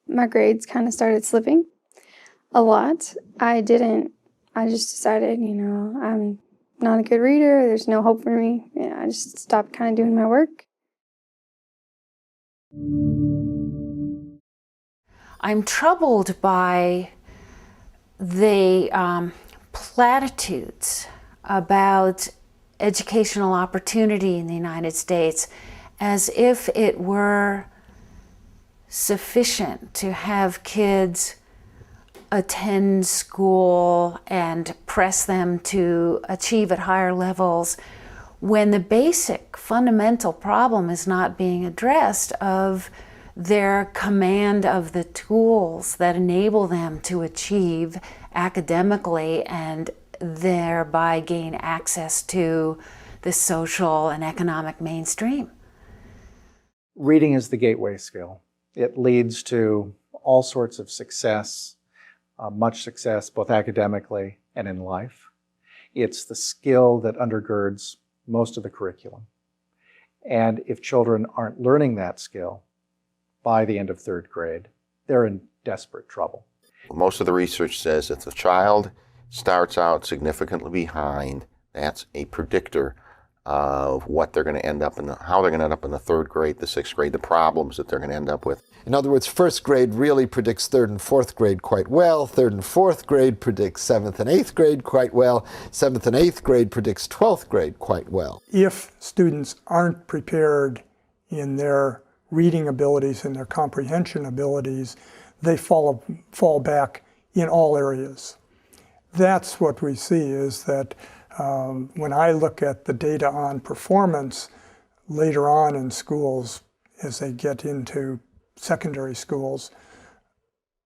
my grades kind of started slipping a lot. I just decided, I'm not a good reader. There's no hope for me. Yeah, I just stopped kind of doing my work. I'm troubled by the platitudes about educational opportunity in the United States as if it were sufficient to have kids attend school and press them to achieve at higher levels when the basic fundamental problem is not being addressed of their command of the tools that enable them to achieve academically and thereby gain access to the social and economic mainstream. Reading is the gateway skill. It leads to all sorts of success, much success both academically and in life. It's the skill that undergirds most of the curriculum. And if children aren't learning that skill by the end of third grade, they're in desperate trouble. Most of the research says if the child starts out significantly behind, that's a predictor of what they're going to end up in, how they're going to end up in the third grade, the sixth grade, the problems that they're going to end up with. In other words, first grade really predicts third and fourth grade quite well. Third and fourth grade predicts seventh and eighth grade quite well. Seventh and eighth grade predicts 12th grade quite well. If students aren't prepared in their reading abilities and their comprehension abilities, they fall back in all areas. That's what we see, is that when I look at the data on performance later on in schools, as they get into secondary schools,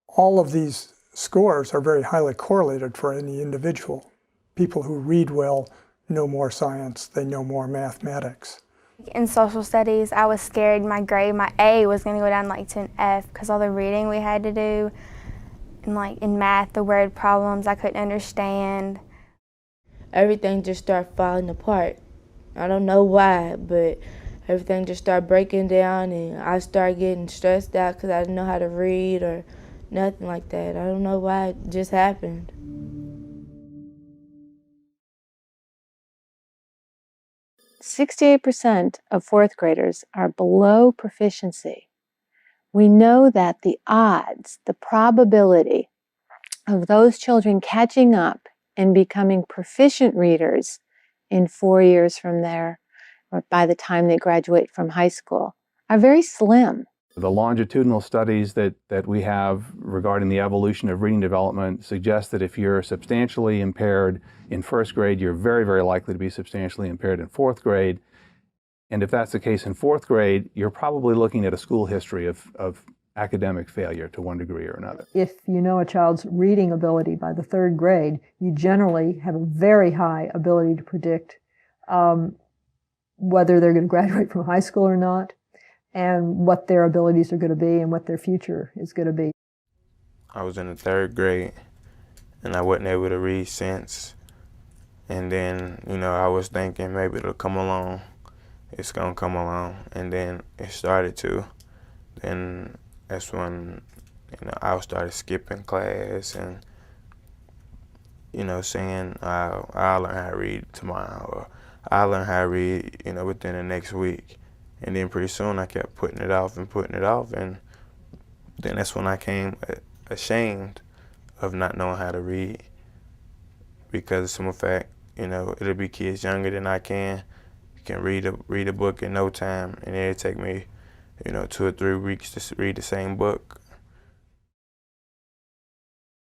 all of these scores are very highly correlated for any individual. People who read well know more science, they know more mathematics. In social studies, I was scared my A was going to go down to an F because all the reading we had to do. And in math, the word problems I couldn't understand. Everything just started falling apart. I don't know why, but everything just started breaking down and I started getting stressed out because I didn't know how to read or nothing like that. I don't know why, it just happened. .68% of fourth graders are below proficiency. We know that the odds, the probability of those children catching up and becoming proficient readers in 4 years from there, or by the time they graduate from high school, are very slim. The longitudinal studies that we have regarding the evolution of reading development suggest that if you're substantially impaired in first grade, you're very, very likely to be substantially impaired in fourth grade. And if that's the case in fourth grade, you're probably looking at a school history of academic failure to one degree or another. If you know a child's reading ability by the third grade, you generally have a very high ability to predict whether they're going to graduate from high school or not, and what their abilities are going to be and what their future is going to be. I was in the third grade and I wasn't able to read since. And then, I was thinking maybe it'll come along. It's going to come along. And then it started to. Then that's when, I started skipping class and, saying I'll learn how to read tomorrow, or I'll learn how to read, within the next week. And then pretty soon I kept putting it off, and then that's when I came ashamed of not knowing how to read, because of some fact, it'll be kids younger than I can read a book in no time, and it'll take me, 2 or 3 weeks to read the same book.